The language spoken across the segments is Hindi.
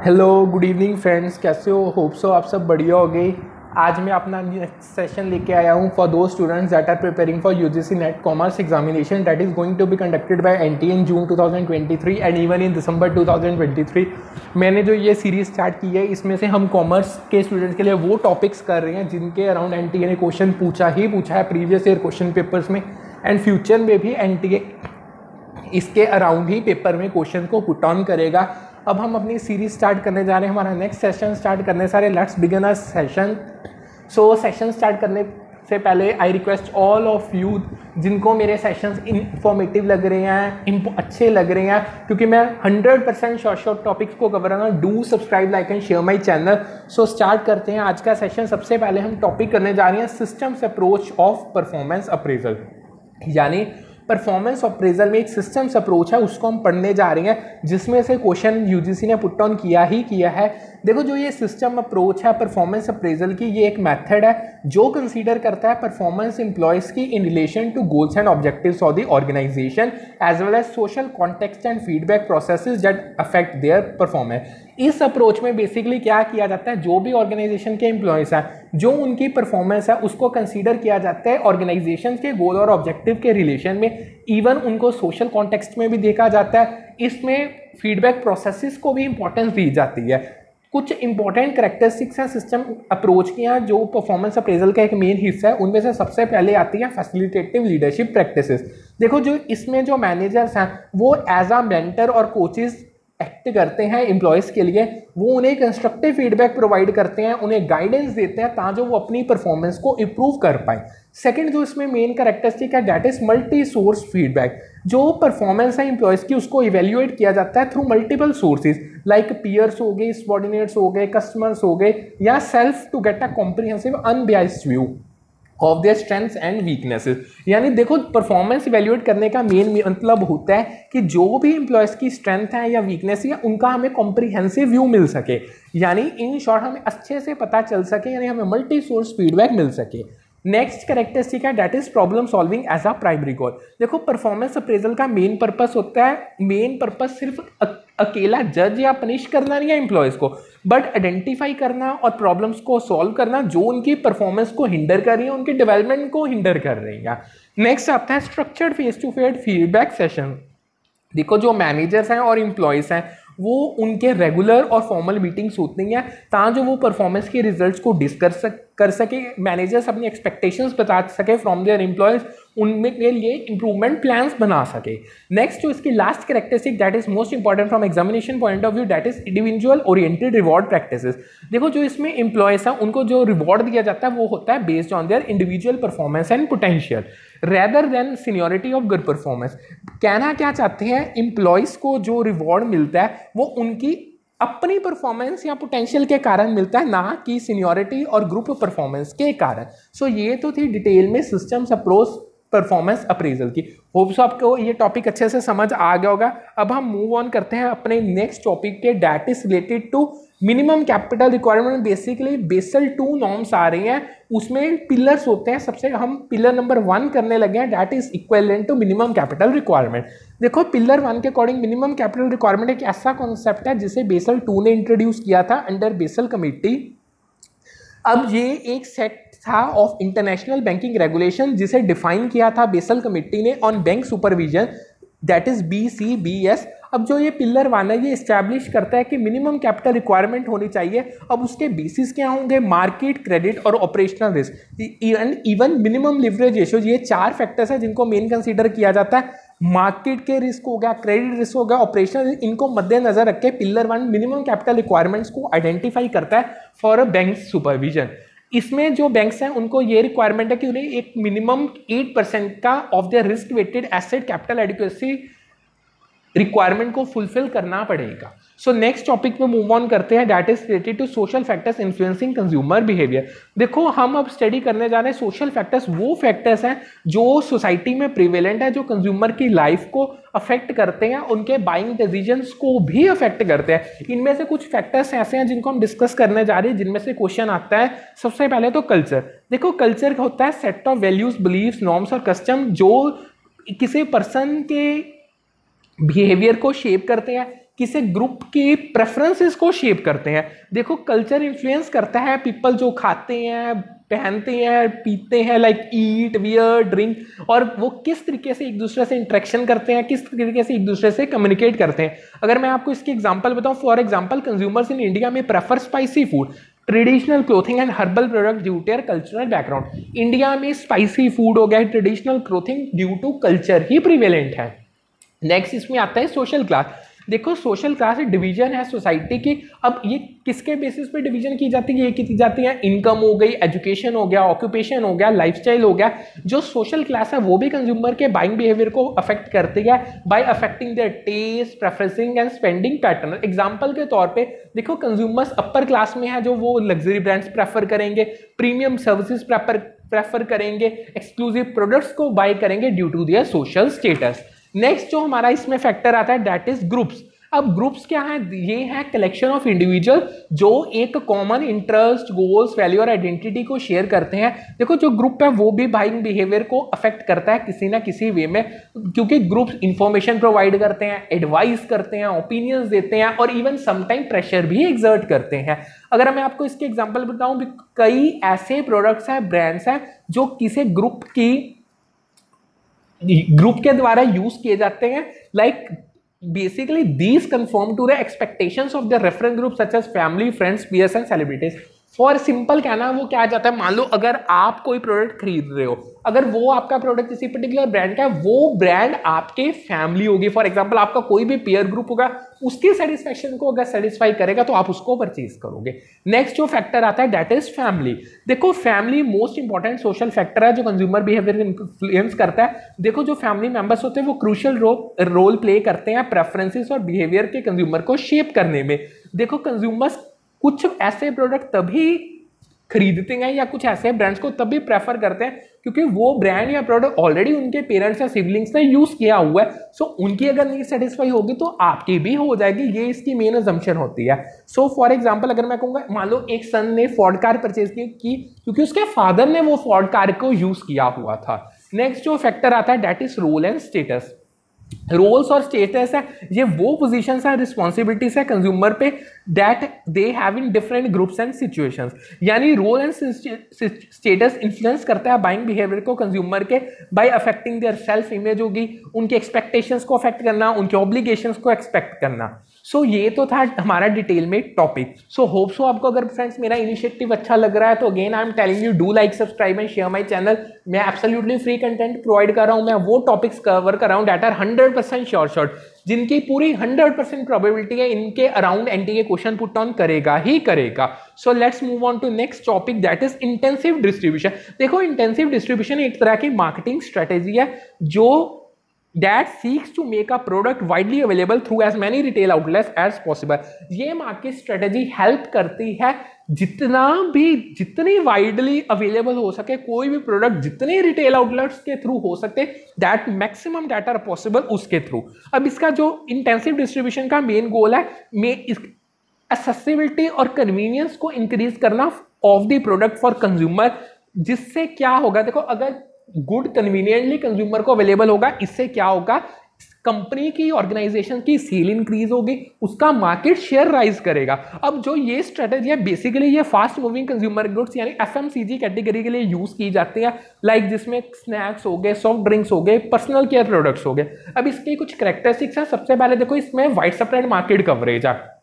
हेलो गुड इवनिंग फ्रेंड्स, कैसे हो? होप सो आप सब बढ़िया हो गए। आज मैं अपना नेक्स्ट सेशन लेके आया हूँ फॉर दो students that are preparing for UGC NET commerce examination that is going to be conducted by NTA in June 2023 and even in December 2023। मैंने जो ये सीरीज स्टार्ट की है इसमें से हम कॉमर्स के स्टूडेंट्स के लिए वो टॉपिक्स कर रहे हैं जिनके अराउंड एनटीए ने क्वेश्चन पूछा है प्रीवियस ईयर क्वेश्चन पेपर्स में, एंड फ्यूचर में भी एनटीए इसके अराउंड ही पेपर में क्वेश्चन को पुट ऑन करेगा। अब हम अपनी सीरीज स्टार्ट करने जा रहे हैं, हमारा नेक्स्ट सेशन स्टार्ट करने सारे। Let's begin a session. So session start करने से पहले I request all of you जिनको मेरे सेशंस इंफॉर्मेटिव लग रहे हैं, अच्छे लग रहे हैं, क्योंकि मैं 100% शॉर्ट टॉपिक्स को कवर करना, do subscribe like and share my channel. So start करते हैं आज का सेशन। सबसे पहले हम टॉपिक करने जा रहे हैं systems approach of performance appraisal, यानी परफॉर्मेंस अप्रेजल में एक सिस्टम्स अप्रोच है उसको हम पढ़ने जा रहे हैं, जिसमें से क्वेश्चन यूजीसी ने पुट ऑन किया है। देखो, जो ये सिस्टम अप्रोच है परफॉर्मेंस अप्रेजल की, ये एक मेथड है जो कंसीडर करता है परफॉर्मेंस एम्प्लॉयज की in relation to goals and objectives of the organisation as well as social context and feedback processes that affect their performance. इस अप्रोच में बेसिकली क्या किया जाता है, जो भी ऑर्गेनाइजेशन के एम्प्लॉयज हैं, जो उनकी परफॉर्मेंस है उसको कंसीडर किया जाता है ऑर्गेनाइजेशन के गोल और ऑब्जेक्टिव के रिलेशन में, इवन उनको सोशल कॉन्टेक्स्ट में भी देखा जाता है। इसमें फीडबैक प्रोसेसेस को भी इंपॉर्टेंस दी जाती है। कुछ इंपॉर्टेंट कैरेक्टरिस्टिक्स हैं सिस्टम अप्रोच की हैं जो परफॉर्मेंस अप्रेजल का एक मेन हिस्सा है। उनमें से सबसे पहले आती है फैसिलिटेटिव लीडरशिप प्रैक्टिसेस। देखो, जो इसमें जो मैनेजर्स हैं वो एज अ मेंटर और कोचेस एक्ट करते हैं एम्प्लॉयज़ के लिए। वो उन्हें कंस्ट्रक्टिव फीडबैक प्रोवाइड करते हैं, उन्हें गाइडेंस देते हैं ताकि वो अपनी परफॉर्मेंस को इम्प्रूव कर पाएँ। सेकंड जो इसमें मेन कैरेक्टरिस्टिक है that is multi source feedback. जो परफॉर्मेंस है एम्प्लॉयज़ की उसको इवेल्युएट किया जाता है through multiple sources like peers हो गए, सबॉर्डिनेट्स हो गए, कस्टमर्स हो गए, या self to get a comprehensive unbiased view of their strengths and weaknesses. यानी देखो, परफॉर्मेंस इवेल्युएट करने का मेन मतलब होता है कि जो भी एम्प्लॉयज़ की स्ट्रेंथ है या वीकनेस है उनका हमें कॉम्प्रिहेंसिव व्यू मिल सके, यानी इन शॉर्ट हमें अच्छे से पता चल सके, यानी हमें मल्टी सोर्स फीडबैक मिल सके। नेक्स्ट कैरेक्टरिस्टिक है that is problem solving as a primary goal. देखो, परफॉर्मेंस अप्रेजल का मेन पर्पस होता है, मेन पर्पस सिर्फ अकेला जज या पनिश करना नहीं है एम्प्लॉयज़ को, बट आइडेंटिफाई करना और प्रॉब्लम्स को सॉल्व करना जो उनकी परफॉर्मेंस को हिंडर कर रही है, उनके डेवलपमेंट को हिंडर कर रही है। नेक्स्ट आता है structured face to face feedback session. देखो, जो मैनेजर्स हैं और एम्प्लॉयज़ हैं वो उनके रेगुलर और फॉर्मल मीटिंग्स होती हैं ताकि वो परफॉर्मेंस के रिजल्ट्स को डिस्कस कर सके, मैनेजर्स अपनी एक्सपेक्टेशंस बता सके फ्रॉम देयर एम्प्लॉयज़, उनमें के लिए इंप्रूवमेंट प्लान्स बना सके। नेक्स्ट जो इसकी last characteristic that is most important from examination point of view that is individual oriented reward practices. देखो, जो इसमें एम्प्लॉयज़ हैं उनको जो रिवॉर्ड दिया जाता है वो होता है based on their individual performance and potential rather than seniority of good performance. कहना क्या चाहते हैं, एम्प्लॉयज़ को जो रिवॉर्ड मिलता है वो उनकी अपनी परफॉर्मेंस या पोटेंशियल के कारण मिलता है, ना कि सीनियरिटी और ग्रुप परफॉर्मेंस के कारण। सो ये तो थी डिटेल में सिस्टम्स अप्रोच परफॉर्मेंस अप्रेजल की। होप सो आपको ये टॉपिक अच्छे से समझ आ गया होगा। अब हम मूव ऑन करते हैं अपने नेक्स्ट टॉपिक के that is related to minimum capital requirement. Basically Basel 2 norms आ रही हैं, उसमें पिलर्स होते हैं। सबसे हम पिलर नंबर 1 करने लगे हैं that is equivalent to minimum capital requirement. देखो, पिलर 1 के अकॉर्डिंग मिनिमम कैपिटल रिक्वायरमेंट एक ऐसा कॉन्सेप्ट है जिसे बेसल 2 ने इंट्रोड्यूस किया था अंडर बेसल कमेटी। अब ये एक सेट था ऑफ इंटरनेशनल बैंकिंग रेगुलेशन जिसे डिफाइन किया था बेसल कमेटी ने on bank supervision that is BCBS। अब जो ये पिलर 1 है ये इस्टेब्लिश करता है कि मिनिमम कैपिटल रिक्वायरमेंट होनी चाहिए। अब उसके बेसिस क्या होंगे, मार्केट, क्रेडिट और operational risk and even minimum leverage ratio. ये 4 फैक्टर्स हैं जिनको मेन कंसीडर किया जाता है। मार्केट के रिस्क हो गया, क्रेडिट रिस्क हो गया, ऑपरेशनल रिस्क, इनको मद्देनजर रख के पिलर 1 मिनिमम कैपिटल रिक्वायरमेंट्स को आइडेंटिफाई करता है फॉर अ बैंक सुपरविजन। इसमें जो बैंक्स हैं उनको ये रिक्वायरमेंट है कि उन्हें एक मिनिमम 8% का of the risk weighted asset capital adequacy requirement को फुलफिल करना पड़ेगा। सो नेक्स्ट टॉपिक में मूव ऑन करते हैं that is related to social factors influencing consumer behaviour. देखो, हम अब स्टडी करने जा रहे हैं सोशल फैक्टर्स, वो फैक्टर्स हैं जो सोसाइटी में प्रिवेलेंट है, जो कंज्यूमर की लाइफ को अफेक्ट करते हैं, उनके बाइंग डिसीजंस को भी अफेक्ट करते हैं। इनमें से कुछ फैक्टर्स ऐसे हैं जिनको हम डिस्कस करने जा रहे हैं, जिनमें से क्वेश्चन आता है। सबसे पहले तो कल्चर। देखो, कल्चर होता है set of values, beliefs, norms और कस्टम जो किसी पर्सन के बिहेवियर को शेप करते हैं, किसी ग्रुप की प्रेफरेंसेस को शेप करते हैं। देखो कल्चर इन्फ्लुएंस करता है पीपल जो खाते हैं, पहनते हैं, पीते हैं, लाइक ईट, वियर, ड्रिंक, और वो किस तरीके से एक दूसरे से इंटरेक्शन करते हैं, किस तरीके से एक दूसरे से कम्युनिकेट करते हैं। अगर मैं आपको इसकी एग्जांपल बताऊं, for example consumers in India में prefer spicy food, traditional clothing and herbal product due to cultural background. India में स्पाइसी फूड हो गया, traditional clothing due to culture ही प्रिवेलेंट है। नेक्स्ट इसमें आता है सोशल क्लास। देखो सोशल क्लास डिवीजन है सोसाइटी की। अब ये किसके बेसिस पे डिवीजन की जाती है? ये की जाती है इनकम हो गई, एजुकेशन हो गया, ऑक्यूपेशन हो गया, लाइफस्टाइल हो गया। जो सोशल क्लास है वो भी कंज्यूमर के बाइंग बिहेवियर को अफेक्ट करती है by affecting their taste, preferencing and spending pattern. Example के तौर पे देखो कंज्यूमर्स अपर क्लास में है जो वो लग्जरी ब्रांड्स प्रेफर करेंगे, प्रीमियम सर्विसेज प्रेफर करेंगे, एक्सक्लूसिव प्रोडक्ट्स को बाय करेंगे due to their social status. Next जो हमारा इसमें फैक्टर आता है दैट इज ग्रुप्स। अब ग्रुप्स क्या है? ये है कलेक्शन ऑफ इंडिविजुअल जो एक कॉमन इंटरेस्ट, गोल्स, वैल्यू और आइडेंटिटी को शेयर करते हैं। देखो जो ग्रुप है वो भी बाइंग बिहेवियर को अफेक्ट करता है किसी ना किसी वे में, क्योंकि ग्रुप्स इंफॉर्मेशन प्रोवाइड करते हैं, एडवाइस करते हैं, ओपिनियंस देते हैं और इवन समटाइम प्रेशर भी एक्सर्ट करते हैं। अगर मैं आपको इसके एग्जांपल बताऊं, कई ऐसे प्रोडक्ट्स हैं, ब्रांड्स हैं जो किसी ग्रुप के द्वारा यूज किए जाते हैं, like basically these conform to the expectations of the reference group such as family, friends, peers and celebrities। For simple कहना वो क्या आ जाता है, मान लो अगर आप कोई प्रोडक्ट खरीद रहे हो, अगर वो आपका प्रोडक्ट किसी पर्टिकुलर ब्रांड का है, वो ब्रांड आपके फैमिली होगी, फॉर एग्जांपल आपका कोई भी पीयर ग्रुप होगा, उसकी सेटिस्फेक्शन को अगर सेटिस्फाई करेगा तो आप उसको परचेज करोगे। नेक्स्ट जो फैक्टर आता है दैट इज फैमिली। देखो family most important social factor है जो कंज्यूमर बिहेवियर इन्फ्लुएंस करता है। देखो जो फैमिली मेंबर्स होते हैं वो क्रूशियल रोल प्ले करते हैं प्रेफरेंसेस और बिहेवियर के कंज्यूमर को शेप करने में। देखो कंज्यूमर्स कुछ ऐसे प्रोडक्ट तभी खरीदते हैं या कुछ ऐसे ब्रांड्स को तभी प्रेफर करते हैं क्योंकि वो ब्रांड या प्रोडक्ट ऑलरेडी उनके पेरेंट्स या सिबलिंग्स ने यूज किया हुआ है। सो उनकी अगर नीड सेटिस्फाई होगी तो आपकी भी हो जाएगी, ये इसकी मेन अजम्पशन होती है। सो फॉर एग्जांपल अगर मैं कहूंगा, मान लो एक सन ने फोर्ड कार परचेज की क्योंकि उसके फादर ने वो फोर्ड कार को यूज किया हुआ था। नेक्स्ट जो फैक्टर आता है that is role and status. Roles और स्टेटस है, ये वो पोजीशंस है, रिस्पॉन्सिबिलिटीज है कंज्यूमर पे that they have in different groups and situations. यानी रोल एंड स्टेटस इन्फ्लुएंस करता है बाइंग बिहेवियर को कंज्यूमर के by affecting their self image होगी, उनके एक्सपेक्टेशंस को अफेक्ट करना, उनके ऑब्लिगेशंस को एक्सपेक्ट करना। सो ये तो था हमारा डिटेल में टॉपिक। सो होप सो आपको अगर फ्रेंड्स मेरा इनिशिएटिव अच्छा लग रहा है तो again I am telling you do like, subscribe and share my channel. मैं एब्सोल्युटली फ्री कंटेंट प्रोवाइड कर रहा हूं, मैं वो टॉपिक्स कवर कर रहा हूं दैट आर 100% श्योर शॉट, जिनकी पूरी 100% प्रोबेबिलिटी है इनके around NTA question put on करेगा ही करेगा। So let's move on to next topic that is intensive distribution. देखो इंटेंसिव डिस्ट्रीब्यूशन एक तरह की मार्केटिंग स्ट्रेटेजी है जो that seeks to make a product widely available through as many retail outlets as possible। ये मार्केट स्ट्रेटेजी हेल्प करती है जितनी वाइडली अवेलेबल हो सके कोई भी प्रोडक्ट जितने रिटेल आउटलेट्स के थ्रू हो सकते that maximum data are possible उसके थ्रू। अब इसका जो इंटेंसिव डिस्ट्रीब्यूशन का मेन गोल है एक्सेसिबिलिटी और कन्वीनियंस को इंक्रीज करना of the product for consumer, जिससे क्या होगा, देखो अगर गुड कन्वीनियंटली कंज्यूमर को अवेलेबल होगा, इससे क्या होगा, कंपनी की ऑर्गेनाइजेशन की सेल इंक्रीज होगी, उसका मार्केट शेयर राइज करेगा। अब जो ये स्ट्रेटेजी है बेसिकली ये फास्ट मूविंग कंज्यूमर गुड्स यानी एफएमसीजी कैटेगरी के लिए यूज की जाती है, लाइक जिसमें स्नैक्स हो गए, सॉफ्ट ड्रिंक्स हो गए, पर्सनल केयर प्रोडक्ट्स हो गए। अब इसकी कुछ कैरेक्टरिस्टिक्स है। सबसे पहले देखो इसमें वाइड स्प्रेड मार्केट कवरेज है।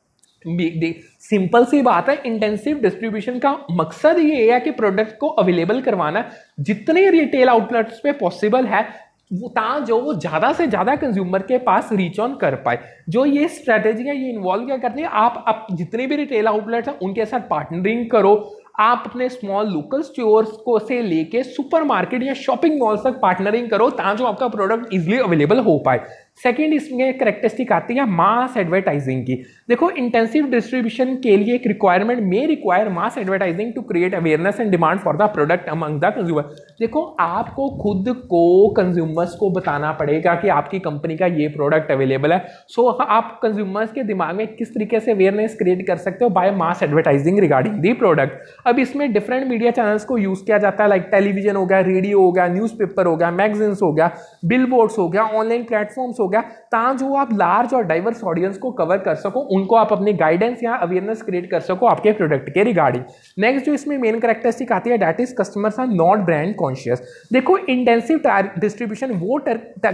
सिंपल सी बात है, इंटेंसिव डिस्ट्रीब्यूशन का मकसद ये है कि प्रोडक्ट को अवेलेबल करवाना जितने रिटेल आउटलेट्स पे पॉसिबल है जो वो ज्यादा से ज्यादा कंज्यूमर के पास रीच ऑन कर पाए। जो ये स्ट्रेटेजी है ये इन्वॉल्व क्या करती है, आप जितने भी रिटेल आउटलेट्स हैं उनके साथ पार्टनरिंग करो। आप अपने स्मॉल लोकल स्टोर्स को से लेके सुपरमार्केट या शॉपिंग मॉल तक पार्टनरिंग करो ताकि आपका प्रोडक्ट इजीली अवेलेबल हो पाए। सेकंड इसमें कैरेक्टरिस्टिक आती है मास एडवर्टाइजिंग की। देखो इंटेंसिव डिस्ट्रीब्यूशन के लिए एक रिक्वायरमेंट में require mass advertising to create awareness and demand for the product among the consumer. देखो आपको खुद को कंज्यूमर्स को बताना पड़ेगा कि आपकी कंपनी का ये प्रोडक्ट अवेलेबल है। सो आप कंज्यूमर्स के दिमाग में किस तरीके से अवेयरनेस क्रिएट कर सकते हो, by mass advertising regarding the product. अब इसमें डिफरेंट मीडिया चैनल्स को यूज किया जाता है, लाइक टेलीविजन हो गया, रेडियो हो गया, न्यूज़पेपर हो गया, मैगजीन्स हो गया, बिलबोर्ड्स हो गया, ऑनलाइन प्लेटफॉर्म्स हो गया, ताकि जो आप लार्ज और डाइवर्स ऑडियंस को कवर कर सको, उनको आप अपनी गाइडेंस या अवेयरनेस क्रिएट कर सको आपके प्रोडक्ट के रिगार्डिंग। नेक्स्ट जो इसमें मेन कैरेक्टरिस्टिक आती है that is customers are not brand conscious. देखो इंटेंसिव डिस्ट्रीब्यूशन वो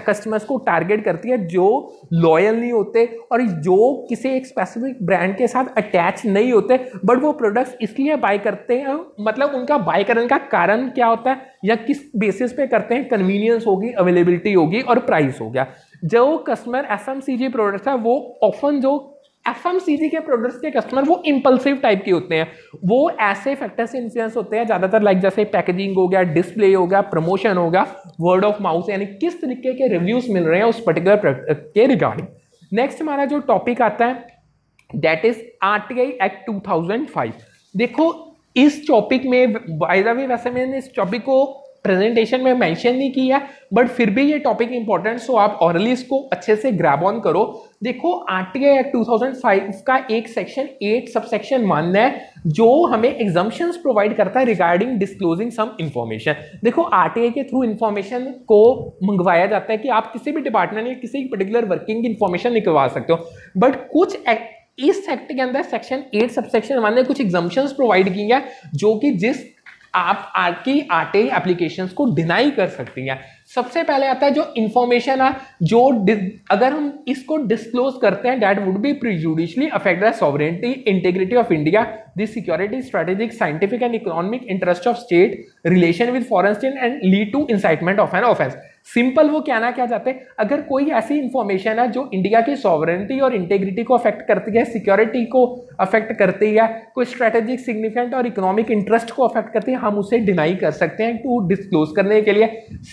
कस्टमर्स को टारगेट करती है जो लॉयल नहीं होते और जो किसी एक स्पेसिफिक ब्रांड के साथ अटैच नहीं होते, बट वो प्रोडक्ट्स इसलिए बाय करते हैं, मतलब उनका बाय करने का कारण क्या होता है या किस बेसिस पे करते हैं, कन्वीनियंस होगी, अवेलेबिलिटी होगी और प्राइस हो गया। जो कस्टमर एफएमसीजी प्रोडक्ट्स है वो ऑफन जो एफएमसीजी के प्रोडक्ट्स के कस्टमर वो इंपल्सिव टाइप के होते हैं, वो ऐसे फैक्टर से इन्फ्लुएंस होते हैं ज्यादातर, लाइक जैसे पैकेजिंग हो गया, डिस्प्ले हो गया, प्रमोशन हो गया, वर्ड ऑफ माउथ, यानी किस तरीके के रिव्यूज मिल रहे हैं उस पर्टिकुलर प्रोडक्ट के रिगार्डिंग। नेक्स्ट हमारा जो टॉपिक आता है दैट इज आरटीआई एक्ट 2005। देखो इस टॉपिक में बाय द वे वैसे मैंने इस टॉपिक को प्रेजेंटेशन में मेंशन नहीं किया, बट फिर भी ये टॉपिक इंपॉर्टेंट, सो आप ऑरली इसको अच्छे से ग्रैब ऑन करो। देखो आरटीआई एक्ट 2005 का एक सेक्शन 8 सबसेक्शन 1 है जो हमें एग्जम्पशंस प्रोवाइड करता है रिगार्डिंग डिस्क्लोजिंग सम इंफॉर्मेशन। देखो आरटीआई के थ्रू इंफॉर्मेशन को मंगवाया जाता है कि आप किसी भी डिपार्टमेंट या किसी पर्टिकुलर वर्किंग की इंफॉर्मेशन निकलवा सकते हो, बट कुछ इस एक्ट के अंदर सेक्शन 8 सबसेक्शन 1 ने कुछ एग्जम्पशंस प्रोवाइड की है जो कि जिस आप आपकी आरटीआई एप्लीकेशंस को डिनाई कर सकती हैं। सबसे पहले आता है जो इंफॉर्मेशन है जो अगर हम इसको डिस्क्लोज करते हैं that would be prejudicially affect the sovereignty integrity of India, the security, strategic, scientific and economic interest of state, relation with foreign state and lead to incitement of an offence. Simple वो कहना क्या चाहते हैं, अगर कोई ऐसी इंफॉर्मेशन है जो इंडिया की सॉवरेनिटी और इंटीग्रिटी को अफेक्ट करती है, सिक्योरिटी को अफेक्ट करती है, कोई स्ट्रेटेजिक, सिग्निफिकेंट और इकोनॉमिक इंटरेस्ट को अफेक्ट करती है, हम उसे डिनाई कर सकते हैं टू डिस्क्लोज करने के लिए।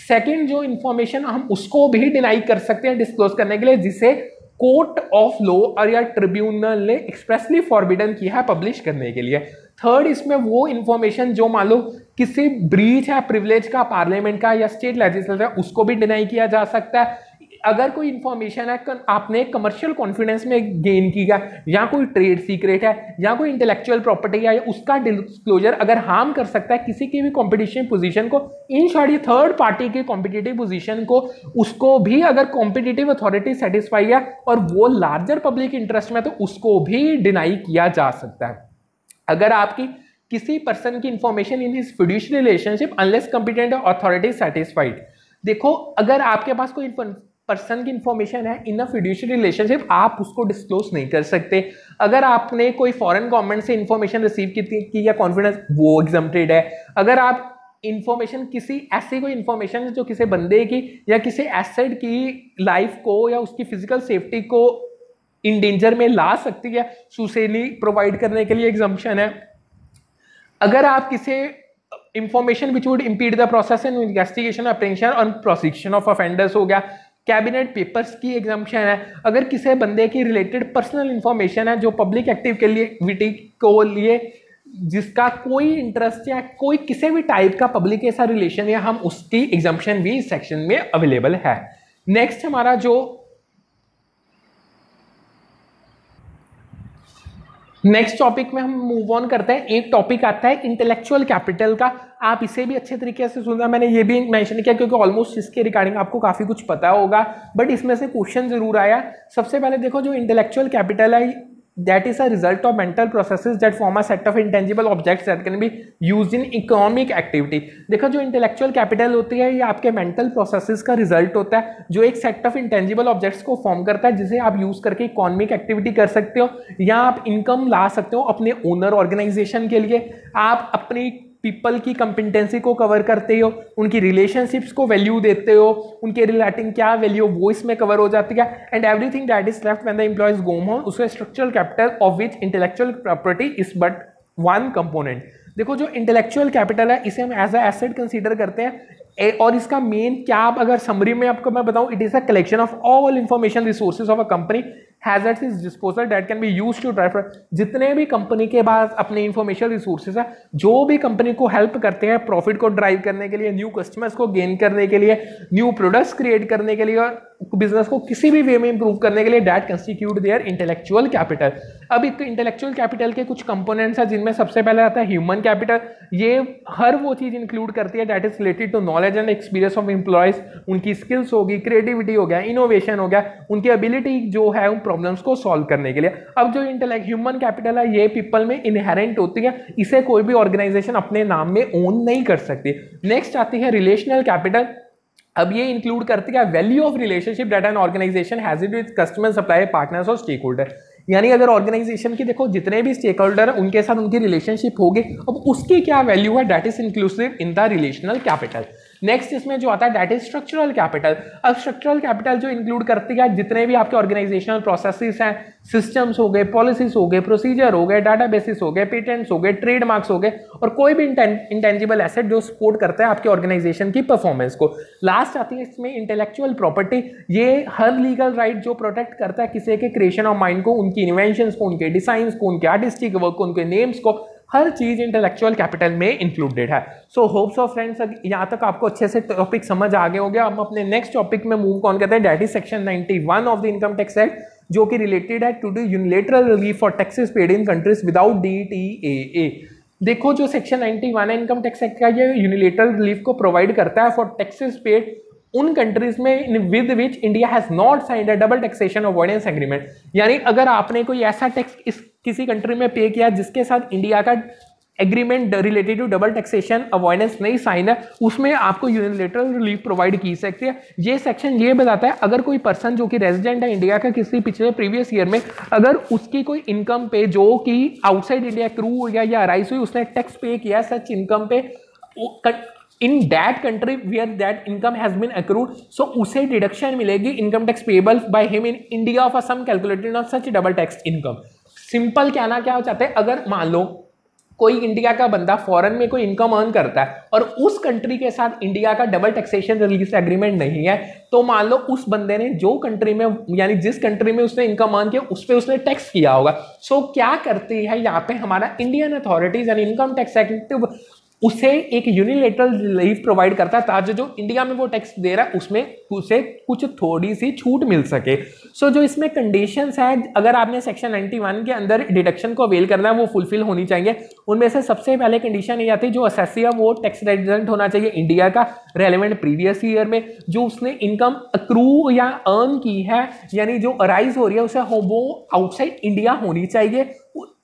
सेकंड जो इंफॉर्मेशन हम उसको भी डिनाई कर सकते हैं डिस्क्लोज करने के लिए जिसे कोर्ट ऑफ लॉ और या ट्रिब्यूनल ने एक्सप्रेसली फॉरबिडन किया है पब्लिश करने के लिए। थर्ड इसमें वो इंफॉर्मेशन जो मान लो किसी ब्रीच है प्रिविलेज का, पार्लियामेंट का या स्टेट लेजिस्लेचर, उसको भी डिनाई किया जा सकता है। अगर कोई इंफॉर्मेशन है आपने कमर्शियल कॉन्फिडेंस में गेन किया या कोई ट्रेड सीक्रेट है या कोई इंटेलेक्चुअल प्रॉपर्टी है, उसका डिस्क्लोजर अगर हार्म कर सकता है किसी की भी कॉम्पिटिशन पोजीशन को, इन शॉर्ट ये थर्ड पार्टी की कॉम्पिटिटिव पोजीशन को, उसको भी अगर कॉम्पिटिटिव अथॉरिटी सेटिस्फाई है और वो लार्जर पब्लिक इंटरेस्ट में, तो उसको भी डिनाई किया जा सकता है। अगर आपकी किसी पर्सन की information in his fiduciary relationship unless competent authority satisfied. देखो अगर आपके पास कोई पर्सन की इंफॉर्मेशन है इन अ फिड्यूशियरी रिलेशनशिप, आप उसको डिस्क्लोज नहीं कर सकते। अगर आपने कोई फॉरेन गवर्नमेंट से इंफॉर्मेशन रिसीव की या कॉन्फिडेंस, वो एग्जम्प्टेड है। अगर आप इंफॉर्मेशन किसी ऐसी कोई इंफॉर्मेशन जो किसी बंदे की या किसी एसेट की लाइफ को या उसकी फिजिकल सेफ्टी को इन डेंजर में ला सकती है, सुसेली प्रोवाइड करने के लिए एग्जम्पशन है। अगर आप किसी information which would impede the process in investigation, apprehension और प्रोसिक्यूशन ऑफ ऑफेंडर्स हो गया। कैबिनेट पेपर्स की एग्जम्पशन है। अगर किसी बंदे की रिलेटेड पर्सनल इंफॉर्मेशन है जो पब्लिक एक्टिविटी को लिए जिसका कोई इंटरेस्ट या कोई किसी भी टाइप का पब्लिक के साथ रिलेशन या हम उसकी एग्जम्पशन भी इस सेक्शन में अवेलेबल है। नेक्स्ट हमारा जो नेक्स्ट टॉपिक में हम मूव ऑन करते हैं। एक टॉपिक आता है इंटेलेक्चुअल कैपिटल का। आप इसे भी अच्छे तरीके से सुनना, मैंने ये भी मेंशन किया क्योंकि ऑलमोस्ट इसके रिगार्डिंग आपको काफी कुछ पता होगा, बट इसमें से क्वेश्चन जरूर आया। सबसे पहले देखो जो इंटेलेक्चुअल कैपिटल है that is a result of mental processes that form a set of intangible objects that can be used in economic activity। देखो जो इंटेलेक्चुअल कैपिटल होती है ये आपके मेंटल प्रोसेसेस का रिजल्ट होता है जो एक सेट ऑफ इंटेंजिबल ऑब्जेक्ट्स को फॉर्म करता है जिसे आप यूज करके इकोनॉमिक एक्टिविटी कर सकते हो या आप इनकम ला सकते हो अपने ओनर ऑर्गेनाइजेशन के लिए। आप अपनी पीपल की कंपिटेंसी को कवर करते हो, उनकी रिलेशनशिप्स को वैल्यू देते हो, उनके रिलेटिंग क्या वैल्यू वो इसमें कवर हो जाती है। And everything that is left when the employees go home, उसके structural capital of which intellectual property is but one component. देखो जो इंटेलेक्चुअल कैपिटल है इसे हम एज अ एसेट कंसीडर करते हैं और इसका मेन क्या, अगर समरी में आपको मैं बताऊं, it is a collection of all information resources of a company hazards is disposal that can be used to drive. जितने भी कंपनी के पास अपने इंफॉर्मेशन रिसोर्सेज है, जो भी कंपनी को हेल्प करते हैं प्रॉफिट को ड्राइव करने के लिए, न्यू कस्टमर्स को गेन करने के लिए, न्यू प्रोडक्ट्स क्रिएट करने के लिए और बिजनेस को किसी भी वे में इंप्रूव करने के लिए, that constitute there intellectual capital. अब एक इंटेलेक्चुअल कैपिटल के कुछ कंपोनेंट्स हैं, जिनमें सबसे पहले आता है ह्यूमन कैपिटल। ये हर वो चीज इंक्लूड करती है that is related to knowledge and experience of employees. उनकी स्किल्स होगी, क्रिएटिविटी हो गया, इनोवेशन हो गया, उनकी एबिलिटी जो है उन प्रॉब्लम्स को सॉल्व करने के लिए। अब जो ह्यूमन कैपिटल है ये पीपल में इनहेरेंट होती है, इसे कोई भी ऑर्गेनाइजेशन अपने नाम में ओन नहीं कर सकती। नेक्स्ट आती है रिलेशनल कैपिटल। अब ये इंक्लूड करती है value of relationship that an organization has it with customer, supplier, partners और स्टेक होल्डर। यानी अगर ऑर्गेनाइजेशन की देखो जितने भी स्टेक होल्डर है उनके साथ उनकी रिलेशनशिप होगी, अब उसकी क्या वैल्यू है, that is inclusive in the relational capital. Next इसमें जो आता है दैट इज स्ट्रक्चरल कैपिटल। अब स्ट्रक्चरल कैपिटल जो इंक्लूड करती है जितने भी आपके ऑर्गेनाइजेशनल प्रोसेसेस हैं, सिस्टम्स हो गए, पॉलिसीज हो गए, प्रोसीजर हो गए, डाटाबेसिस हो गए, पेटेंट्स हो गए, ट्रेडमार्क्स हो गए और कोई भी इंटेंजिबल एसेट जो सपोर्ट करता है आपके ऑर्गेनाइजेशन की परफॉर्मेंस को। लास्ट आती है इसमें इंटेलेक्चुअल प्रॉपर्टी। ये हर लीगल राइट जो प्रोटेक्ट करता है किसी के क्रिएशन ऑफ माइंड को, उनकी इन्वेंशंस को, उनके डिजाइंस को, उनके आर्टिस्टिक वर्क को, उनके नेम्स को, हर चीज इंटेलेक्चुअल कैपिटल में इंक्लूडेड है। सो होप्स ऑफ फ्रेंड्स यहाँ तक आपको अच्छे से टॉपिक समझ आ गया हो गया। हम अपने नेक्स्ट टॉपिक में मूव ऑन करते हैं, that is section 91 of the income tax act, जो कि रिलेटेड है to do unilateral relief for taxes paid in countries without DTAA। देखो जो सेक्शन 91 है इनकम टैक्स एक्ट का, ये यूनिलेटरल रिलीफ को प्रोवाइड करता है फॉर टैक्सेस पेड उन कंट्रीज में with which India has not signed a double taxation avoidance agreement. यानी अगर आपने कोई ऐसा टैक्स किसी कंट्री में पे किया जिसके साथ इंडिया का agreement related to double taxation avoidance नहीं साइन है, उसमें आपको यूनिलेटरल रिलीफ प्रोवाइड की सकती है। ये सेक्शन ये बताता है अगर कोई पर्सन जो कि रेजिडेंट है इंडिया का किसी पिछले प्रीवियस ईयर में, अगर उसकी कोई इनकम पे जो कि आउटसाइड इंडिया क्रू हो गया या अराइज हुई, उसने टैक्स पे किया सच इनकम पे in that country where that income has been accrued, so उसे डिडक्शन मिलेगी income tax payable by him in India of sum calculated on such double tax income. Simple कहना क्या हो चाहते हैं, अगर मान लो कोई इंडिया का बंदा फॉरेन में कोई इनकम अर्न करता है और उस कंट्री के साथ इंडिया का डबल टैक्सेशन रिलीज एग्रीमेंट नहीं है, तो मान लो उस बंदे ने जो कंट्री में यानी जिस कंट्री में उसने इनकम अर्न किया उस पर उसने टैक्स किया होगा। सो क्या करती है यहाँ पे हमारा इंडियन अथॉरिटीज यानी इनकम टैक्स एक्ट उसे एक यूनिलेटरल रिलीफ प्रोवाइड करता है ताकि जो इंडिया में वो टैक्स दे रहा है उसमें उसे कुछ थोड़ी सी छूट मिल सके। सो जो इसमें कंडीशंस हैं, अगर आपने सेक्शन 91 के अंदर डिडक्शन को अवेल करना है वो फुलफिल होनी चाहिए। उनमें से सबसे पहले कंडीशन ये आती है जो असेसी है वो टैक्स रेजिडेंट होना चाहिए इंडिया का रेलेवेंट प्रीवियस ईयर में, जो उसने इनकम अक्रू या अर्न की है यानी जो अराइज हो रही है उसे वो आउटसाइड इंडिया होनी चाहिए।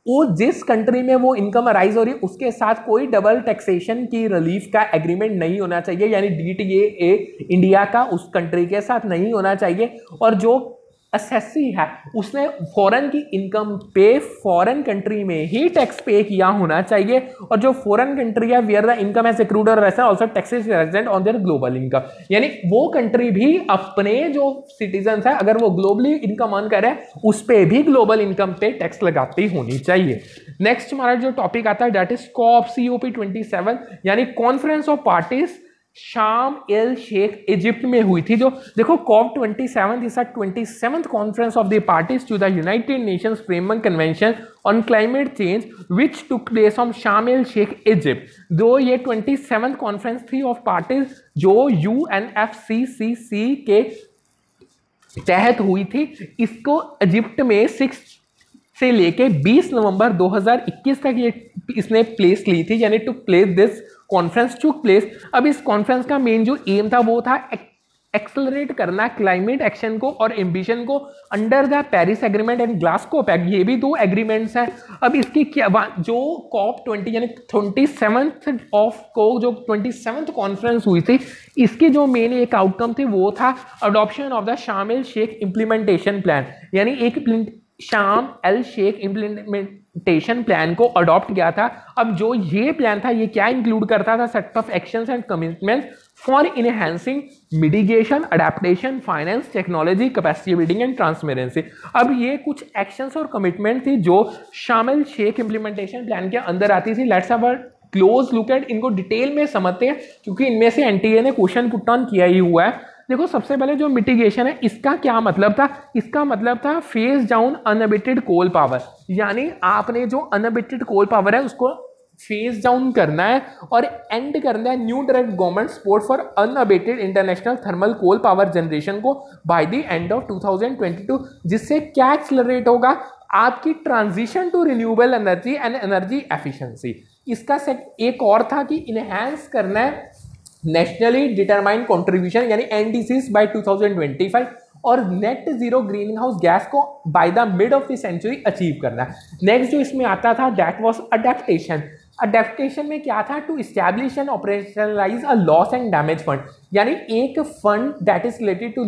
वो जिस कंट्री में वो इनकम अराइज हो रही है उसके साथ कोई डबल टैक्सेशन की रिलीफ का एग्रीमेंट नहीं होना चाहिए, यानी DTAA इंडिया का उस कंट्री के साथ नहीं होना चाहिए। और जो असेसी है उसने फॉरेन की इनकम पे फॉरेन कंट्री में ही टैक्स पे किया होना चाहिए। और जो फॉरेन कंट्री है where the income has accrued और वैसा also taxes resident on their global income, यानी वो कंट्री भी अपने जो सिटीजन है अगर वो ग्लोबली इनकम अर्न करे उस पे भी ग्लोबल इनकम पे टैक्स लगाती होनी चाहिए। नेक्स्ट हमारा जो टॉपिक आता है दैट इज COP 27 यानी conference of parties Sharm el Sheikh Egypt में हुई थी। जो देखो COP 27 is the 27th conference of the parties to the United Nations framework convention on climate change which took place on Sharm el Sheikh Egypt. दो ये 27th कॉन्फ्रेंस थी ऑफ पार्टीज जो UNFCCC के तहत हुई थी। इसको इजिप्ट में 6 से लेके 20 नवंबर 2021 तक ये इसने प्लेस ली थी, यानी took place this conference took place. अब इस कॉन्फ्रेंस का मेन जो एम था वो था एक्सेलरेट करना क्लाइमेट एक्शन को और एम्बिशन को under the Paris agreement and Glasgow pact. ये भी 2 एग्रीमेंट्स हैं। अब इसकी क्या जो COP 20 यानी 27th ऑफ को जो 27th कॉन्फ्रेंस हुई थी इसकी जो मेन एक आउटकम थी वो था अडॉप्शन ऑफ द शाम एल शेख इम्प्लीमेंटेशन प्लान, यानी एक शाम एल शेख इम्प्लीमेंटेशन प्लान को अडॉप्ट किया था। अब जो ये प्लान था ये क्या इंक्लूड करता था, set of actions and commitments for enhancing mitigation, adaptation, finance, technology, capacity building and transparency. अब ये कुछ एक्शंस और कमिटमेंट थी जो शाम एल शेख इम्प्लीमेंटेशन प्लान के अंदर आती थी। Let's have a close look at, इनको डिटेल में समझते हैं क्योंकि इनमें से NTA ने क्वेश्चन पुट ऑन किया ही हुआ है। देखो सबसे पहले जो मिटिगेशन है इसका क्या मतलब था, इसका मतलब था phase down unabated coal power, यानी आपने जो अनअबेटेड कोल पावर है उसको फेज डाउन करना है और एंड करना है new direct government support for unabated international thermal coal power generation को बाय द एंड ऑफ 2022, जिससे क्या एक्सेलरेट होगा आपकी transition to renewable energy and energy efficiency. इसका एक और था कि इनहेंस करना है नेशनली डिटरमाइंड कंट्रीब्यूशन यानी एनडीसीज बाय 2025 और net zero green house gas को by the mid of the century achieve करना है। नेक्स्ट जो इसमें आता था दैट वाज अडेप्टेशन। अडेप्टेशन में क्या था, to establish and operationalize a loss and damage fund, यानी एक fund that is related to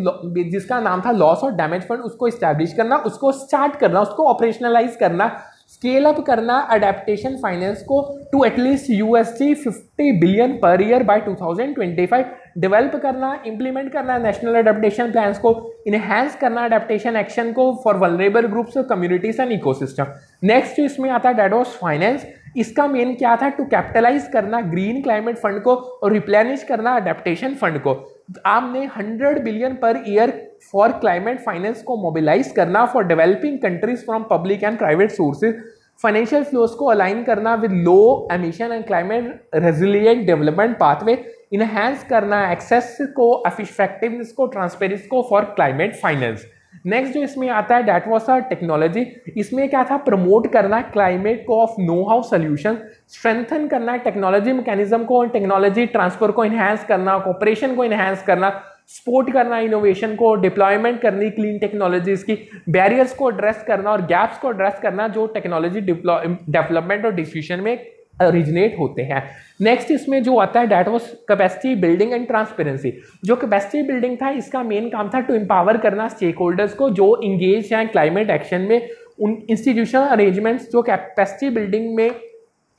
जिसका नाम था लॉस और डैमेज फंड, उसको इस्टेब्लिश करना, उसको स्टार्ट करना, उसको ऑपरेशनलाइज करना, स्केल अप करना अडेप्टेशन फाइनेंस को to at least $50 billion per year by 2025, develop करना, इंप्लीमेंट करना नेशनल अडेप्टेशन प्लान्स को, इनहेंस करना अडेप्टेशन एक्शन को for vulnerable groups, communities and ecosystem. Next जो इसमें आता है दैट वाज फाइनेंस। इसका मेन क्या था, टू कैपिटलाइज करना ग्रीन क्लाइमेट फंड को और रिप्लेनिश करना अडेप्टेशन फंड को। आपने 100 billion per year for climate finance को मोबिलाइज करना for developing countries from public and private sources, financial flows को अलाइन करना with low emission and climate resilient development pathway, enhance करना एक्सेस को, इफेक्टिवनेस को, ट्रांसपेरेंसी को फॉर क्लाइमेट फाइनेंस। नेक्स्ट जो इसमें आता है दैट वाज अ टेक्नोलॉजी। इसमें क्या था, प्रमोट करना क्लाइमेट को of know how solution, strengthen करना टेक्नोलॉजी मैकेनिज्म को, टेक्नोलॉजी ट्रांसफर को इनहेंस करना, कोऑपरेशन को इनहेंस करना, सपोर्ट करना इनोवेशन को, डिप्लॉयमेंट करनी क्लीन टेक्नोलॉजीज की, बैरियर्स को एड्रेस करना और गैप्स को एड्रेस करना जो टेक्नोलॉजी डेवलपमेंट और डिसीजन में ओरिजिनेट होते हैं। नेक्स्ट इसमें जो आता है that was capacity building and transparency. जो कैपेसिटी बिल्डिंग था इसका मेन काम था टू एम्पावर करना स्टेक होल्डर्स को जो इंगेज हैं क्लाइमेट एक्शन में, उन इंस्टीट्यूशनल अरेंजमेंट्स जो कैपेसिटी बिल्डिंग में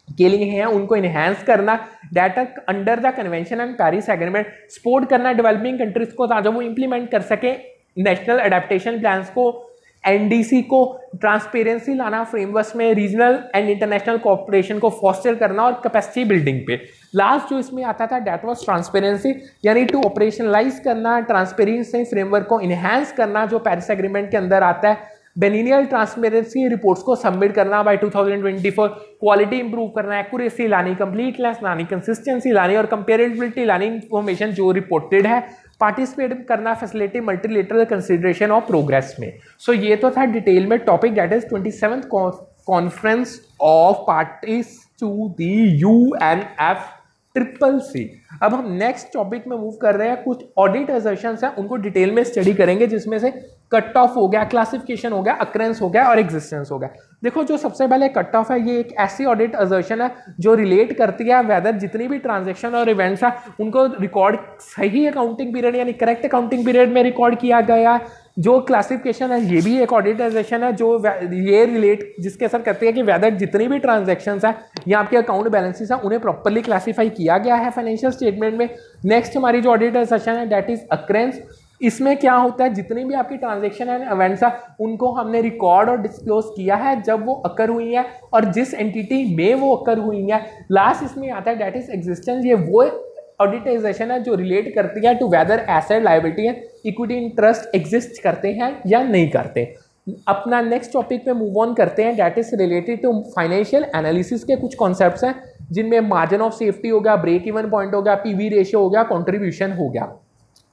के लिए हैं उनको इनहेंस करना, data under the convention and Paris agreement, support करना डेवलपिंग कंट्रीज को ताकि वो इंप्लीमेंट कर सके नेशनल अडेप्टेशन प्लान्स को, एनडीसी को, ट्रांसपेरेंसी लाना फ्रेमवर्क में, रीजनल एंड इंटरनेशनल कोऑपरेशन को फॉस्टर करना और कैपेसिटी बिल्डिंग पे। लास्ट जो इसमें आता था दैट वाज ट्रांसपेरेंसी, यानी टू ऑपरेशनलाइज करना ट्रांसपेरेंसी फ्रेमवर्क को इनहेंस करना जो पेरिस एग्रीमेंट के अंदर आता है, बेनिनियल ट्रांसपेरेंसी रिपोर्ट्स को सबमिट करना बाय 2024, क्वालिटी इंप्रूव करना, एक्यूरेसी लानी, कंप्लीटनेस लानी, कंसिस्टेंसी लानी और कंपेरेबिलिटी लानी इंफॉर्मेशन जो रिपोर्टेड है, पार्टिसिपेट करना facility multilateral consideration of progress में। सो ये तो था डिटेल में topic that is 27th conference of parties to the UNFCCC। अब हम नेक्स्ट टॉपिक में मूव कर रहे हैं, कुछ ऑडिट असर्शंस हैं उनको डिटेल में स्टडी करेंगे जिसमें से कट ऑफ हो गया, क्लासिफिकेशन हो गया, अक्रेंस हो गया और एग्जिस्टेंस हो गया। देखो जो सबसे पहले कट ऑफ है ये एक ऐसी ऑडिट असर्शन है जो रिलेट करती है वेदर जितनी भी ट्रांजैक्शन और इवेंट्स है उनको रिकॉर्ड सही अकाउंटिंग पीरियड यानी करेक्ट अकाउंटिंग पीरियड में रिकॉर्ड किया गया। जो क्लासिफिकेशन है ये भी एक ऑडिटाइजेशन है जो ये रिलेट जिसके असर करती है कि वेदर जितनी भी ट्रांजैक्शंस है या आपके अकाउंट बैलेंसेस है उन्हें प्रॉपर्ली क्लासीफाई किया गया है फाइनेंशियल स्टेटमेंट में। नेक्स्ट हमारी जो ऑडिटाइजेशन है दैट इज अक्रेंस। इसमें क्या होता है, जितनी भी आपकी ट्रांजैक्शन एंड इवेंट्स है उनको हमने रिकॉर्ड और डिस्क्लोज किया है जब वो अकर हुई है और जिस एंटिटी में वो अकर हुई है। लास्ट इसमें आता है दैट इज एग्जिस्टेंस। ये वो ऑडिटाइजेशन है जो रिलेट करती है to whether asset liability and equity interest exist करते हैं या नहीं करते। अपना नेक्स्ट टॉपिक पे मूव ऑन करते हैं that is related to financial analysis के कुछ कॉन्सेप्ट्स हैं जिनमें मार्जिन ऑफ सेफ्टी हो गया, ब्रेक इवन पॉइंट हो गया, पीवी रेशियो हो गया, कंट्रीब्यूशन हो गया।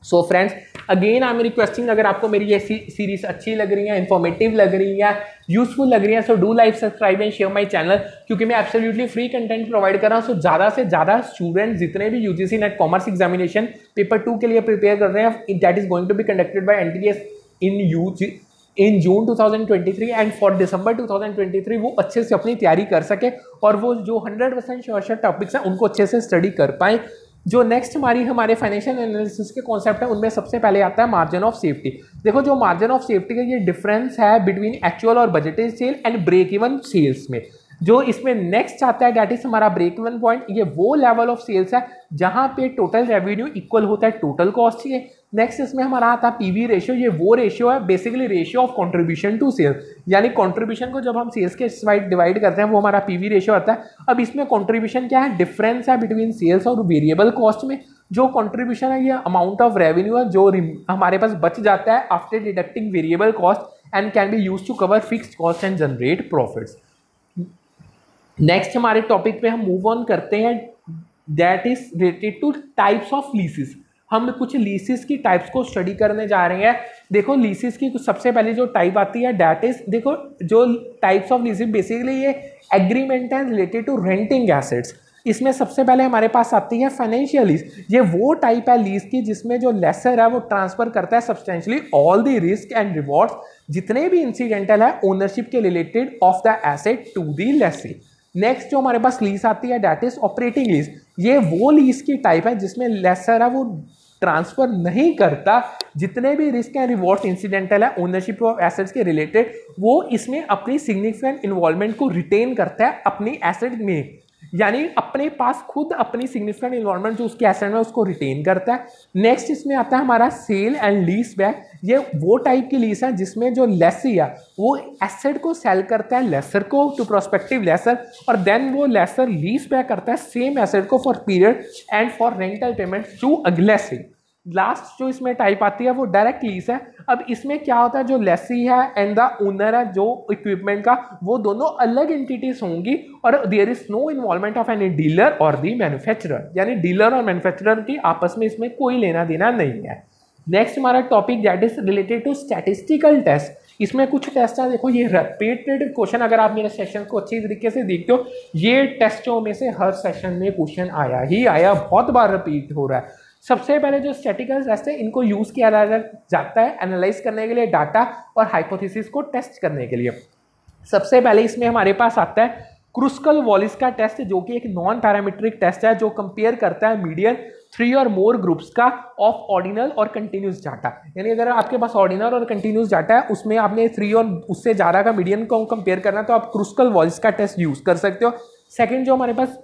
So friends again I am requesting, अगर आपको मेरी ये सीरीज अच्छी लग रही है, इंफॉर्मेटिव लग रही है, यूजफुल लग रही है, so do like subscribe and share my channel, क्योंकि मैं एब्सोल्युटली फ्री कंटेंट प्रोवाइड कर रहा हूँ। सो ज़्यादा से ज़्यादा स्टूडेंट जितने भी UGC NET commerce examination paper 2 के लिए प्रिपेयर कर रहे हैं that is going to be conducted by NTS in June 2023 and for December 2023 वो अच्छे से अपनी तैयारी कर सके और वो जो 100% श्योर टॉपिक्स हैं उनको अच्छे से स्टडी कर पाएँ। जो नेक्स्ट हमारे फाइनेंशियल एनालिसिस के कॉन्सेप्ट है उनमें सबसे पहले आता है मार्जिन ऑफ सेफ्टी। देखो जो मार्जिन ऑफ सेफ्टी का ये डिफरेंस है बिटवीन एक्चुअल और budgeted sale and break even sales में। जो इसमें नेक्स्ट आता है दैट इज हमारा ब्रेक इवन पॉइंट। ये वो लेवल ऑफ सेल्स है जहां पे टोटल रेवेन्यू इक्वल होता है टोटल कॉस्ट के, नेक्स्ट इसमें हमारा आता है पीवी रेशियो। ये वो रेशियो है basically ratio of contribution to sales, यानी कंट्रीब्यूशन को जब हम सेल्स के साइड डिवाइड करते हैं वो हमारा पीवी रेशियो आता है। अब इसमें कंट्रीब्यूशन क्या है, डिफरेंस है बिटवीन सेल्स और वेरिएबल कॉस्ट में। जो कंट्रीब्यूशन है ये अमाउंट ऑफ रेवेन्यू है जो हमारे पास बच जाता है after deducting variable cost and can be used to cover fixed cost and generate profits. Next हमारे टॉपिक पे हम मूव ऑन करते हैं, that is related to types of leases. हम कुछ लीसेस की टाइप्स को स्टडी करने जा रहे हैं। देखो लीसेस की कुछ सबसे पहले जो टाइप आती है दैट इज, देखो जो टाइप्स ऑफ लीसेस बेसिकली ये एग्रीमेंट है रिलेटेड टू रेंटिंग एसेट्स। इसमें सबसे पहले हमारे पास आती है फाइनेंशियल लीज। ये वो टाइप है लीज की जिसमें जो लेसर है वो ट्रांसफर करता है substantially all the risk and rewards जितने भी इंसिडेंटल है ओनरशिप के related of the asset to the lessee. Next जो हमारे पास लीज आती है दैट इज ऑपरेटिंग लीज। ये वो लीज की टाइप है जिसमें लेसर है वो ट्रांसफर नहीं करता जितने भी रिस्क एंड रिवॉर्ड्स इंसिडेंटल है ओनरशिप ऑफ एसेट्स के रिलेटेड, वो इसमें अपनी सिग्निफिकेंट इन्वॉल्वमेंट को रिटेन करता है अपनी एसेट में, यानी अपने पास खुद अपनी सिग्निफिकेंट इन्वॉल्वमेंट जो उसके एसेट में उसको रिटेन करता है। नेक्स्ट इसमें आता है हमारा सेल एंड लीज बैक। ये वो टाइप की लीज है जिसमें जो लेसी है वो एसेट को सेल करता है लेसर को टू प्रोस्पेक्टिव लेसर, और देन वो लेसर लीज बैक करता है सेम एसेट को for period and for rental payment to अगलेसी। लास्ट जो इसमें टाइप आती है वो डायरेक्ट लीज है। अब इसमें क्या होता है, जो लेसी है एंड द ओनर है जो इक्विपमेंट का, वो दोनों अलग एंटिटीज होंगी और there is no involvement of any dealer और दी मैन्युफैक्चरर, यानी डीलर और मैन्युफैक्चरर की आपस में इसमें कोई लेना देना नहीं है। नेक्स्ट हमारा topic that is related to statistical test. इसमें कुछ टेस्ट है, देखो ये रिपीटेड क्वेश्चन, अगर आप मेरे सेशन को अच्छी तरीके से देखते हो ये टेस्टों में से हर सेशन में क्वेश्चन आया ही आया, बहुत बार रिपीट हो रहा है। सबसे पहले जो स्टैटिस्टिकल टेस्ट है इनको यूज किया जाता है एनालाइज करने के लिए डाटा और हाइपोथेसिस को टेस्ट करने के लिए। सबसे पहले इसमें हमारे पास आता है क्रुस्कल-वालिस का टेस्ट, जो कि एक नॉन पैरामीट्रिक टेस्ट है जो कंपेयर करता है मीडियन 3 और मोर ग्रुप्स का ऑफ ऑर्डिनल और कंटिन्यूस डाटा। यानी अगर आपके पास ऑर्डिनल और कंटिन्यूस डाटा है उसमें आपने 3 और उससे ज़्यादा का मीडियन को कंपेयर करना है तो आप क्रुस्कल-वालिस का टेस्ट यूज कर सकते हो। सेकेंड जो हमारे पास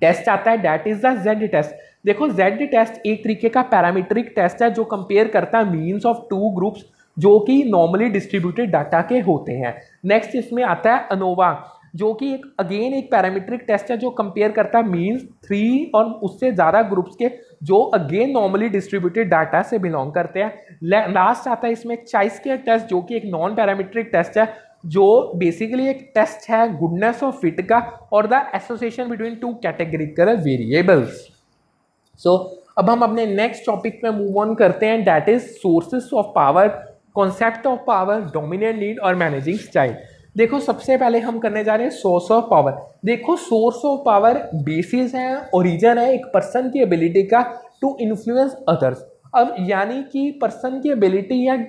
टेस्ट आता है that is the Z test. देखो जेड टेस्ट एक तरीके का पैरामीट्रिक टेस्ट है जो कंपेयर करता है मीन्स ऑफ 2 ग्रुप्स जो कि नॉर्मली डिस्ट्रीब्यूटेड डाटा के होते हैं। नेक्स्ट इसमें आता है अनोवा, जो कि एक पैरामीट्रिक टेस्ट है जो कंपेयर करता है मीन्स 3 और उससे ज़्यादा ग्रुप्स के जो अगेन नॉर्मली डिस्ट्रीब्यूटेड डाटा से बिलोंग करते हैं। लास्ट आता है इसमें चाइस के टेस्ट, जो कि एक नॉन पैरामीट्रिक टेस्ट है जो बेसिकली एक टेस्ट है गुडनेस ऑफ फिट का और the association between 2 categorical variables. So अब हम अपने नेक्स्ट टॉपिक पे मूव ऑन करते हैं that is sources of power, concept of power, dominant need और मैनेजिंग स्टाइल। देखो सबसे पहले हम करने जा रहे हैं सोर्स ऑफ पावर। देखो सोर्स ऑफ पावर बेसिस है, ओरिजिन है एक पर्सन की एबिलिटी का टू इन्फ्लुएंस अदर्स। अब यानी कि पर्सन की एबिलिटी या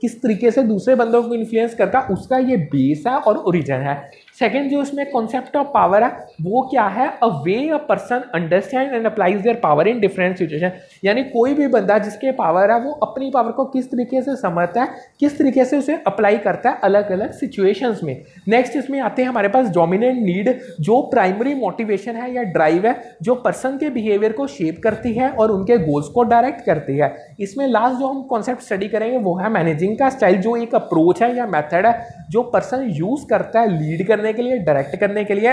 किस तरीके से दूसरे बंदों को इन्फ्लुएंस करता उसका ये बेस है और ओरिजिन है। सेकंड जो इसमें कॉन्सेप्ट ऑफ पावर है वो क्या है, a way a person understand and applies their power in different situation. यानी कोई भी बंदा जिसके पावर है वो अपनी पावर को किस तरीके से समझता है, किस तरीके से उसे अप्लाई करता है अलग अलग सिचुएशंस में। नेक्स्ट इसमें आते हैं हमारे पास डोमिनेंट नीड, जो प्राइमरी मोटिवेशन है या ड्राइव है जो पर्सन के बिहेवियर को शेप करती है और उनके गोल्स को डायरेक्ट करती है। इसमें लास्ट जो हम कॉन्सेप्ट स्टडी करेंगे वो है मैनेजिंग का स्टाइल, जो एक अप्रोच है या मेथड है जो पर्सन यूज करता है लीड करने के लिए, डायरेक्ट करने के लिए,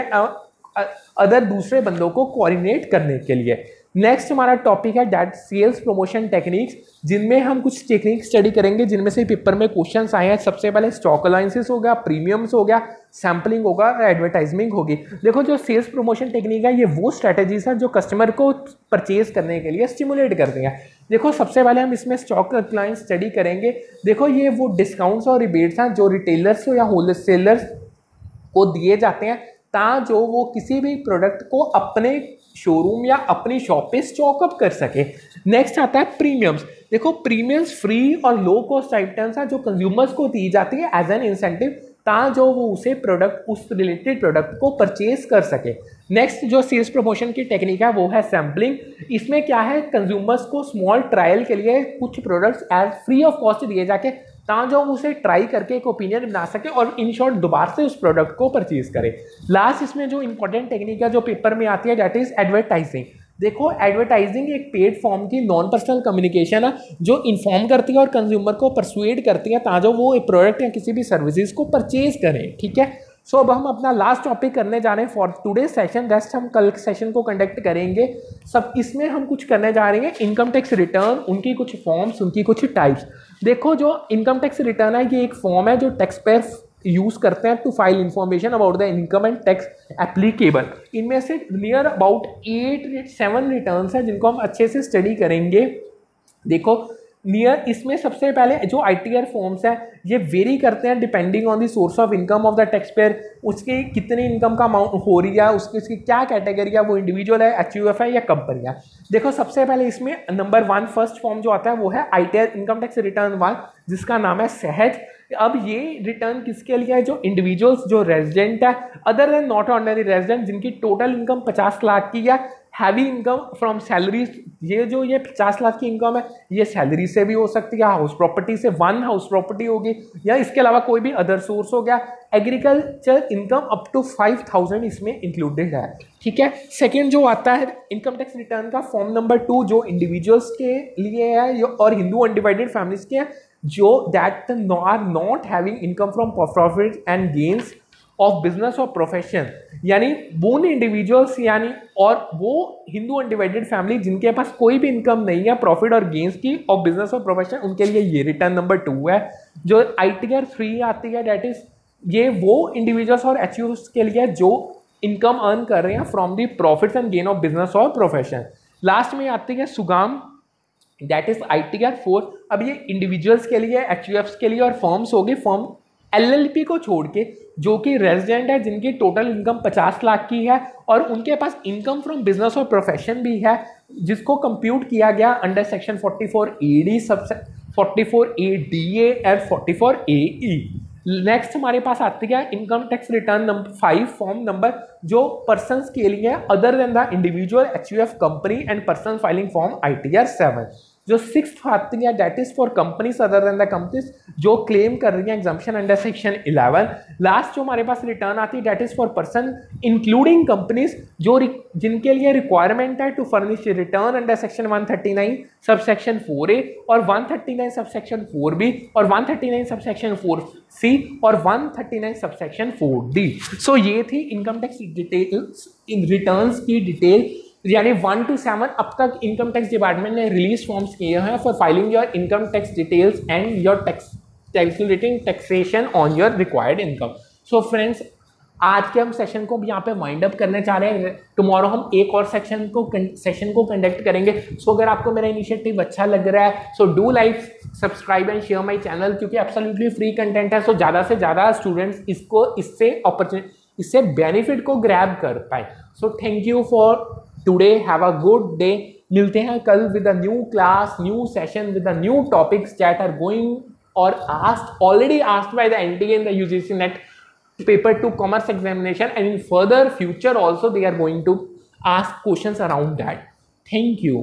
अदर दूसरे बंदों को कोऑर्डिनेट करने के लिए। नेक्स्ट हमारा टॉपिक है दैट सेल्स प्रमोशन टेक्निक्स, जिनमें हम कुछ टेक्निक स्टडी करेंगे जिनमें से पेपर में क्वेश्चंस आए हैं। सबसे पहले स्टॉक अलाउंसेस हो गया, प्रीमियम्स हो गया, सैम्पलिंग होगा और एडवर्टाइजमेंट होगी। देखो जो सेल्स प्रमोशन टेक्निक है ये वो स्ट्रेटेजीज है जो कस्टमर को परचेज करने के लिए स्टिमुलेट करती हैं। देखो सबसे पहले हम इसमें स्टॉक अलाउंस स्टडी करेंगे। देखो ये वो डिस्काउंट्स और रिबेट्स हैं जो रिटेलर्स या होलसेलर्स को दिए जाते हैं जो वो किसी भी प्रोडक्ट को अपने शोरूम या अपनी शॉप पे स्टॉक अप कर सके। नेक्स्ट आता है प्रीमियम्स। देखो प्रीमियम्स फ्री और लो कॉस्ट आइटम्स हैं जो कंज्यूमर्स को दी जाती है एज एन इंसेंटिव जो वो उसे प्रोडक्ट उस रिलेटेड प्रोडक्ट को परचेज कर सके। नेक्स्ट जो सेल्स प्रमोशन की टेक्निक है वो है सैम्पलिंग। इसमें क्या है, कंज्यूमर्स को स्मॉल ट्रायल के लिए कुछ products as free of cost दिए जाके जो उसे ट्राई करके एक ओपिनियन बना सके और इन शॉर्ट दोबारा से उस प्रोडक्ट को परचेज करे। लास्ट इसमें जो इंपॉर्टेंट टेक्निक है जो पेपर में आती है दैट इज एडवर्टाइजिंग। देखो एडवर्टाइजिंग एक पेड फॉर्म की नॉन पर्सनल कम्युनिकेशन है जो इन्फॉर्म करती है और कंज्यूमर को परसुएड करती है ताकि वो एक प्रोडक्ट या किसी भी सर्विसेज को परचेज करें, ठीक है। सो अब हम अपना लास्ट टॉपिक करने जा रहे हैं फॉर टुडे सेशन, रेस्ट हम कल सेशन को कंडक्ट करेंगे। सब इसमें हम कुछ करने जा रहे हैं इनकम टैक्स रिटर्न, उनकी कुछ फॉर्म्स, उनकी कुछ टाइप्स। देखो जो इनकम टैक्स रिटर्न है ये एक फॉर्म है जो टैक्स पेयर यूज करते हैं to file information about the income and tax applicable. इनमें से नियर अबाउट 7 रिटर्न्स हैं जिनको हम अच्छे से स्टडी करेंगे। देखो नियर इसमें सबसे पहले जो ITR फॉर्म्स हैं ये वेरी करते हैं depending on the source of income of the tax payer, उसकी कितनी इनकम का अमाउंट हो रही है, उसकी क्या कैटेगरी है, वो इंडिविजुअल है, HUF है या कंपनी है। देखो सबसे पहले इसमें नंबर 1 फर्स्ट फॉर्म जो आता है वो है ITR इनकम टैक्स रिटर्न 1 जिसका नाम है सहज। अब ये रिटर्न किसके लिए है, जो इंडिविजुअल्स जो रेजिडेंट है other than not ordinary resident जिनकी टोटल इनकम 50 लाख की है, हैवी इनकम फ्रॉम सैलरी। ये 50 लाख की इनकम है ये सैलरी से भी हो सकती है, हाउस प्रॉपर्टी से 1 हाउस प्रॉपर्टी होगी या इसके अलावा कोई भी अदर सोर्स हो गया। एग्रीकल्चर इनकम अप टू 5,000 इसमें इंक्लूडेड है, ठीक है। सेकेंड जो आता है इनकम टैक्स रिटर्न का फॉर्म नंबर 2 जो इंडिविजुअल्स के लिए है और हिंदू अनडिवाइडेड फैमिलीज के हैं जो that are not having income from profit and gains of business और प्रोफेशन, यानी वो इंडिविजुअल्स यानी और वो हिंदू अनडिवाइडेड फैमिली जिनके पास कोई भी इनकम नहीं है प्रॉफिट और गेन्स की ऑफ बिजनेस और प्रोफेशन, उनके लिए ये रिटर्न नंबर 2 है। जो ITR 3 आती है डेट इज ये वो इंडिविजुअल्स और HUFs के लिए जो इनकम अर्न कर रहे हैं from the profits and gain of business और प्रोफेशन। लास्ट में आती है सुगाम दैट इज ITR 4। अब ये इंडिविजुअल्स के लिए, HUFs के लिए और फर्म्स होगी, फर्म LLP को छोड़ के जो कि रेजिडेंट है जिनकी टोटल इनकम 50 लाख की है और उनके पास इनकम फ्रॉम बिजनेस और प्रोफेशन भी है जिसको कंप्यूट किया गया अंडर सेक्शन 44AD, 44ADA और 44AE। नेक्स्ट हमारे पास आती है income tax return number 5 form number जो पर्सन्स के लिए other than the individual, HUF, company and person filing form ITR 7। जो 6th आती है that is for companies other than the companies जो क्लेम कर रही है एग्जाम्पशन अंडर सेक्शन 11। लास्ट जो हमारे पास रिटर्न आती है that is for person including companies जो जिनके लिए रिक्वायरमेंट है to furnish return under section 139 subsection 4A और 139 सबसेक्शन 4B और 139 सबसेक्शन 4C और 139 सबसेक्शन 4D। सो ये थी income tax details in returns की डिटेल, यानी 1 to 7 अब तक इनकम टैक्स डिपार्टमेंट ने रिलीज फॉर्म्स किए हैं for filing your income tax details and your tax calculating taxation on your required income. So friends आज के हम सेशन को यहाँ पे वाइंड अप करने चाह रहे हैं। टुमारो हम एक और सेशन को कंडक्ट करेंगे। सो अगर आपको मेरा इनिशिएटिव अच्छा लग रहा है so do like, subscribe and share my channel क्योंकि एब्सोल्युटली फ्री कंटेंट है। सो ज़्यादा से ज़्यादा स्टूडेंट्स इससे बेनिफिट को ग्रैब कर पाए। So thank you for today, have a good day. मिलते हैं कल with a new class, new session with a new topics that are going और asked already asked by the NTA in the UGC NET paper 2 commerce examination, and in further future also they are going to ask questions around that. Thank you.